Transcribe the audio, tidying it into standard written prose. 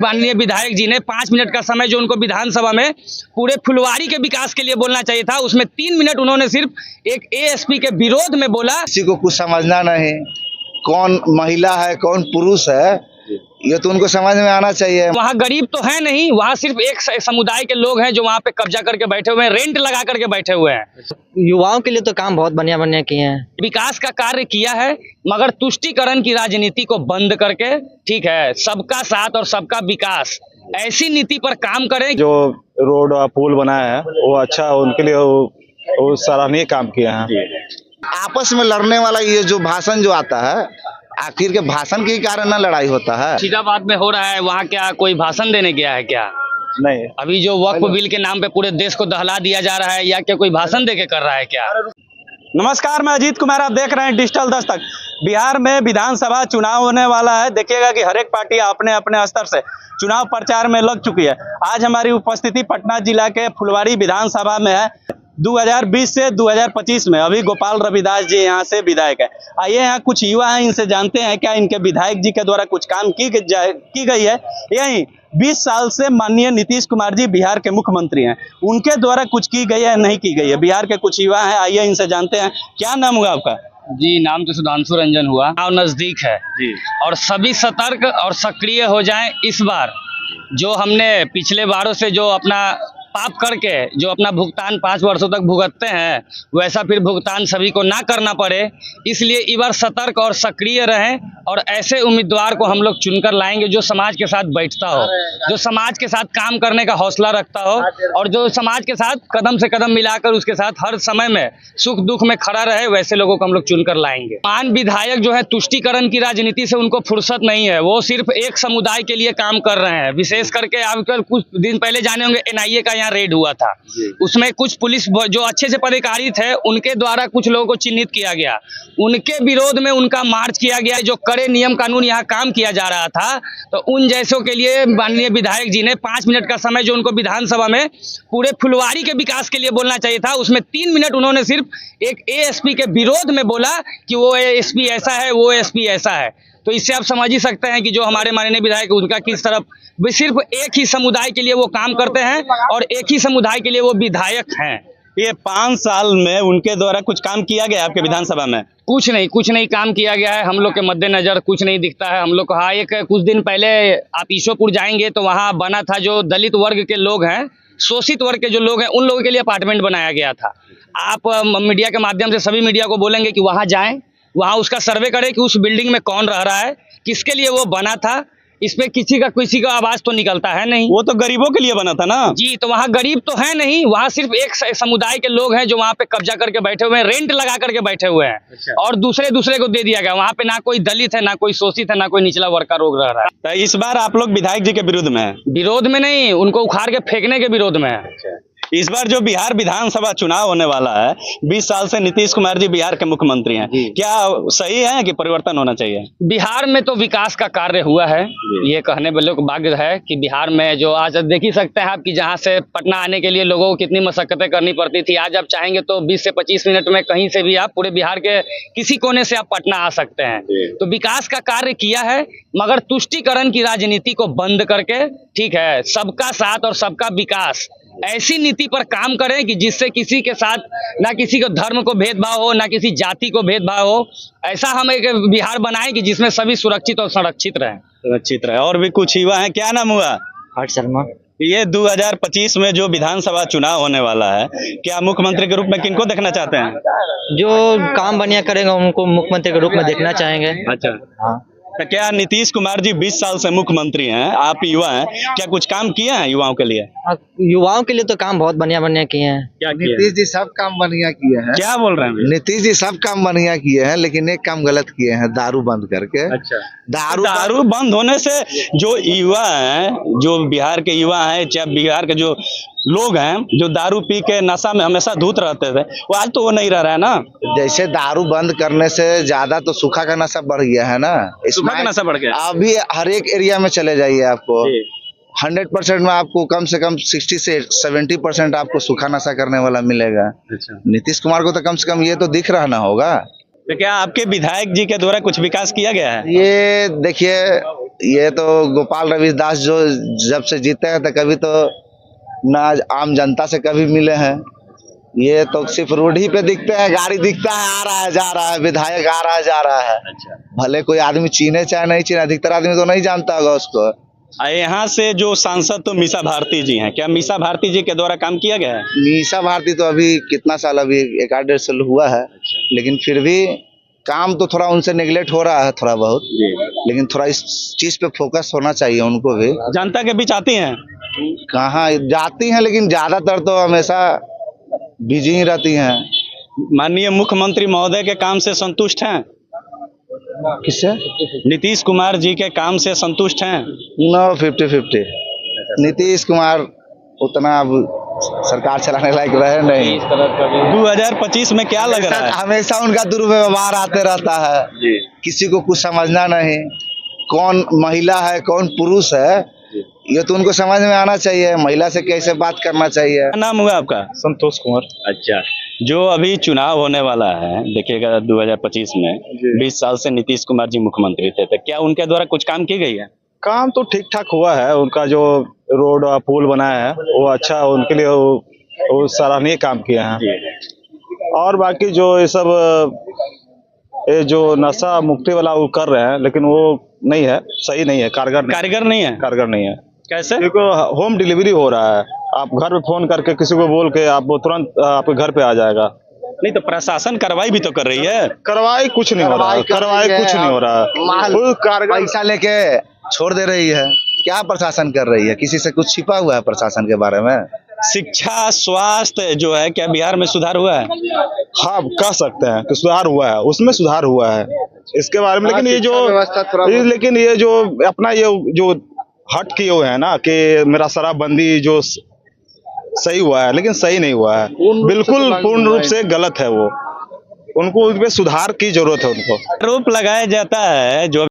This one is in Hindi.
माननीय विधायक जी ने 5 मिनट का समय जो उनको विधानसभा में पूरे फुलवारी के विकास के लिए बोलना चाहिए था, उसमें 3 मिनट उन्होंने सिर्फ एक एएसपी के विरोध में बोला। किसी को कुछ समझना नहीं, कौन महिला है कौन पुरुष है, ये तो उनको समझ में आना चाहिए। वहाँ गरीब तो है नहीं, वहाँ सिर्फ एक समुदाय के लोग हैं जो वहाँ पे कब्जा करके बैठे हुए हैं, रेंट लगा करके बैठे हुए हैं। युवाओं के लिए तो काम बहुत बढ़िया बढ़िया किए हैं, विकास का कार्य किया है, मगर तुष्टीकरण की राजनीति को बंद करके, ठीक है, सबका साथ और सबका विकास, ऐसी नीति पर काम करें। जो रोड और पुल बनाया है वो अच्छा, उनके लिए वो सराहनीय काम किया है। आपस में लड़ने वाला ये जो भाषण जो आता है, आखिर के भाषण के कारण ना लड़ाई होता है। मुर्शिदाबाद में हो रहा है, वहाँ क्या कोई भाषण देने गया है क्या? नहीं, अभी जो वक्फ बिल के नाम पे पूरे देश को दहला दिया जा रहा है, या क्या कोई भाषण देके कर रहा है क्या? नमस्कार, मैं अजीत कुमार, आप देख रहे हैं डिजिटल दस्तक। बिहार में विधानसभा चुनाव होने वाला है। देखिएगा कि हर एक पार्टी अपने अपने स्तर से चुनाव प्रचार में लग चुकी है। आज हमारी उपस्थिति पटना जिला के फुलवारी विधानसभा में है। 2020 से 2025 में अभी गोपाल रविदास जी यहाँ से विधायक है। आइए यहाँ कुछ युवा हैं, इनसे जानते हैं क्या इनके विधायक जी के द्वारा कुछ काम की गई है। यही 20 साल से माननीय नीतीश कुमार जी बिहार के मुख्यमंत्री हैं, उनके द्वारा कुछ की गई है नहीं की गई है। बिहार के कुछ युवा हैं, आइए इनसे जानते हैं। क्या नाम हुआ आपका? जी, नाम तो सुधांशु रंजन हुआ। और नजदीक है जी, और सभी सतर्क और सक्रिय हो जाएं। इस बार जो हमने पिछले बारों से जो अपना पाप करके जो अपना भुगतान 5 वर्षों तक भुगतते हैं, वैसा फिर भुगतान सभी को ना करना पड़े, इसलिए इस बार सतर्क और सक्रिय रहें और ऐसे उम्मीदवार को हम लोग चुनकर लाएंगे जो समाज के साथ बैठता हो, जो समाज के साथ काम करने का हौसला रखता हो और जो समाज के साथ कदम से कदम मिलाकर उसके साथ हर समय में सुख दुख में खड़ा रहे, वैसे लोगों को हम लोग चुनकर लाएंगे। मान विधायक जो है तुष्टीकरण की राजनीति से उनको फुर्सत नहीं है, वो सिर्फ एक समुदाय के लिए काम कर रहे हैं। विशेष करके आप कुछ दिन पहले जाने होंगे एनआईए का रेड हुआ था, उसमें कुछ पुलिस जो अच्छे से अधिकारी थे उनके द्वारा कुछ लोगों को चिन्हित किया गया, उनके विरोध में उनका मार्च किया गया। जो कड़े नियम कानून यहाँ काम किया जा रहा था, तो उन जैसों के लिए माननीय विधायक जी ने 5 मिनट का समय जो उनको विधानसभा में पूरे फुलवारी के विकास के लिए बोलना चाहिए था, उसमें 3 मिनट उन्होंने सिर्फ एक एएसपी के विरोध में बोला कि वो एएसपी ऐसा है, वो एएसपी ऐसा है। तो इससे आप समझ ही सकते हैं कि जो हमारे माननीय विधायक उनका किस तरफ सिर्फ एक ही समुदाय के लिए वो काम करते हैं और एक ही समुदाय के लिए वो विधायक हैं। ये 5 साल में उनके द्वारा कुछ काम किया गया आपके विधानसभा में? कुछ नहीं काम किया गया है। हम लोग के मद्देनजर कुछ नहीं दिखता है। हम लोग को हाँ, एक कुछ दिन पहले आप ईशोपुर जाएंगे तो वहाँ बना था, जो दलित वर्ग के लोग हैं, शोषित वर्ग के जो लोग हैं, उन लोगों के लिए अपार्टमेंट बनाया गया था। आप मीडिया के माध्यम से सभी मीडिया को बोलेंगे कि वहाँ जाएं, वहाँ उसका सर्वे करें कि उस बिल्डिंग में कौन रह रहा है, किसके लिए वो बना था। इसमें किसी का आवाज तो निकलता है नहीं। वो तो गरीबों के लिए बना था ना जी, तो वहाँ गरीब तो है नहीं, वहाँ सिर्फ एक समुदाय के लोग हैं जो वहाँ पे कब्जा करके बैठे हुए हैं, रेंट लगा करके बैठे हुए हैं। अच्छा। और दूसरे को दे दिया गया। वहाँ पे ना कोई दलित है, ना कोई शोषित है, ना कोई निचला वर्ग का लोग रह रहा है। तो इस बार आप लोग विधायक जी के विरुद्ध में है? विरोध में नहीं, उनको उखाड़ के फेंकने के विरोध में है। अच्छा। इस बार जो बिहार विधानसभा चुनाव होने वाला है, 20 साल से नीतीश कुमार जी बिहार के मुख्यमंत्री हैं, क्या सही है कि परिवर्तन होना चाहिए? बिहार में तो विकास का कार्य हुआ है, ये कहने वालों को भाग्य है कि बिहार में जो आज देख ही सकते हैं आप कि जहां से पटना आने के लिए लोगों को कितनी मशक्कतें करनी पड़ती थी, आज आप चाहेंगे तो 20 से 25 मिनट में कहीं से भी आप पूरे बिहार के किसी कोने से आप पटना आ सकते हैं। तो विकास का कार्य किया है, मगर तुष्टीकरण की राजनीति को बंद करके, ठीक है, सबका साथ और सबका विकास, ऐसी नीति पर काम करें कि जिससे किसी के साथ ना किसी को धर्म को भेदभाव हो, ना किसी जाति को भेदभाव हो। ऐसा हम एक बिहार बनाएं कि जिसमें सभी सुरक्षित और संरक्षित रहें। सुरक्षित रहे। और भी कुछ युवा हैं, क्या नाम हुआ? हर्ष शर्मा। ये 2025 में जो विधानसभा चुनाव होने वाला है, क्या मुख्यमंत्री के रूप में किनको देखना चाहते हैं? जो काम बढ़िया करेगा उनको मुख्यमंत्री के रूप में देखना चाहेंगे। अच्छा, हाँ। तो क्या नीतीश कुमार जी 20 साल से मुख्यमंत्री हैं, आप युवा हैं, क्या कुछ काम किए हैं युवाओं के लिए? युवाओं के लिए तो काम बहुत बढ़िया बढ़िया किए हैं। क्या किए? नीतीश जी सब काम बढ़िया किए हैं। क्या बोल रहे हैं? नीतीश जी सब काम बढ़िया किए हैं, लेकिन एक काम गलत किए हैं, दारू बंद करके। अच्छा, दारू बंद होने से जो युवा हैं, जो बिहार के युवा हैं, चाहे बिहार के जो लोग हैं जो दारू पी के नशा में हमेशा धूत रहते थे, वो आज तो वो नहीं रह रहा है ना। जैसे दारू बंद करने से ज्यादा तो सूखा का नशा बढ़ गया है ना। सूखा का नशा बढ़ गया। अभी हर एक एरिया में चले जाइए, आपको 100% में आपको कम से कम 60 से 70% आपको सूखा नशा करने वाला मिलेगा। अच्छा। नीतीश कुमार को तो कम से कम ये तो दिख रहा ना होगा। तो क्या आपके विधायक जी के द्वारा कुछ विकास किया गया है? ये देखिए, ये तो गोपाल रविदास जो जब से जीते हैं तो कभी तो ना आम जनता से कभी मिले हैं। ये तो सिर्फ रोड ही पे दिखते हैं, गाड़ी दिखता है, आ रहा है जा रहा है, विधायक आ रहा है जा रहा है। भले कोई आदमी चीने चाहे नहीं चीने, अधिकतर आदमी तो नहीं जानता होगा उसको। यहाँ से जो सांसद तो मीसा भारती जी हैं, क्या मीसा भारती जी के द्वारा काम किया गया है? मीसा भारती तो अभी कितना साल, अभी 1-1.5 साल हुआ है, लेकिन फिर भी काम तो थोड़ा उनसे नेग्लेक्ट हो रहा है थोड़ा बहुत। लेकिन थोड़ा इस चीज पे फोकस होना चाहिए उनको भी। जनता के बीच आती हैं? कहाँ जाती हैं, लेकिन ज्यादातर तो हमेशा बिजी ही रहती हैं। माननीय मुख्यमंत्री महोदय के काम से संतुष्ट हैं? किससे? नीतीश कुमार जी के काम से संतुष्ट हैं? नो, 50-50। नीतीश कुमार उतना अब सरकार चलाने लायक रहे नहीं। 2025 में क्या लग रहा है? हमेशा उनका दुर्व्यवहार आते रहता है, किसी को कुछ समझना नहीं, कौन महिला है कौन पुरुष है, ये तो उनको समझ में आना चाहिए, महिला से कैसे बात करना चाहिए। क्या नाम हुआ आपका? संतोष कुमार। अच्छा, जो अभी चुनाव होने वाला है, देखिएगा 2025 में 20 साल से नीतीश कुमार जी मुख्यमंत्री थे, तो क्या उनके द्वारा कुछ काम की गई है? काम तो ठीक ठाक हुआ है, उनका जो रोड और पुल बनाया है वो अच्छा, उनके लिए वो सराहनीय काम किए हैं। और बाकी जो ये सब ये जो नशा मुक्ति वाला वो कर रहे हैं, लेकिन वो नहीं है, सही नहीं है, कारगर नहीं है। कैसे? क्योंकि होम डिलीवरी हो रहा है, आप घर पे फोन करके किसी को बोल के आप वो तुरंत आपके घर पे आ जाएगा। नहीं तो प्रशासन कार्रवाई भी तो कर रही है। कार्रवाई कुछ नहीं हो रहा है, पैसा लेके छोड़ दे रही है। क्या प्रशासन कर रही है? किसी से कुछ छिपा हुआ है प्रशासन के बारे में? शिक्षा स्वास्थ्य जो है, क्या बिहार में सुधार हुआ है? हाँ, कह सकते हैं कि सुधार हुआ है, उसमें सुधार हुआ है इसके बारे में। लेकिन ये जो अपना ये जो हट किए हुए है ना कि मेरा शराबबंदी जो सही हुआ है, लेकिन सही नहीं हुआ है, बिल्कुल पूर्ण रूप से गलत है वो। उनको उस पे सुधार की जरूरत है। उनको आरोप लगाया जाता है जो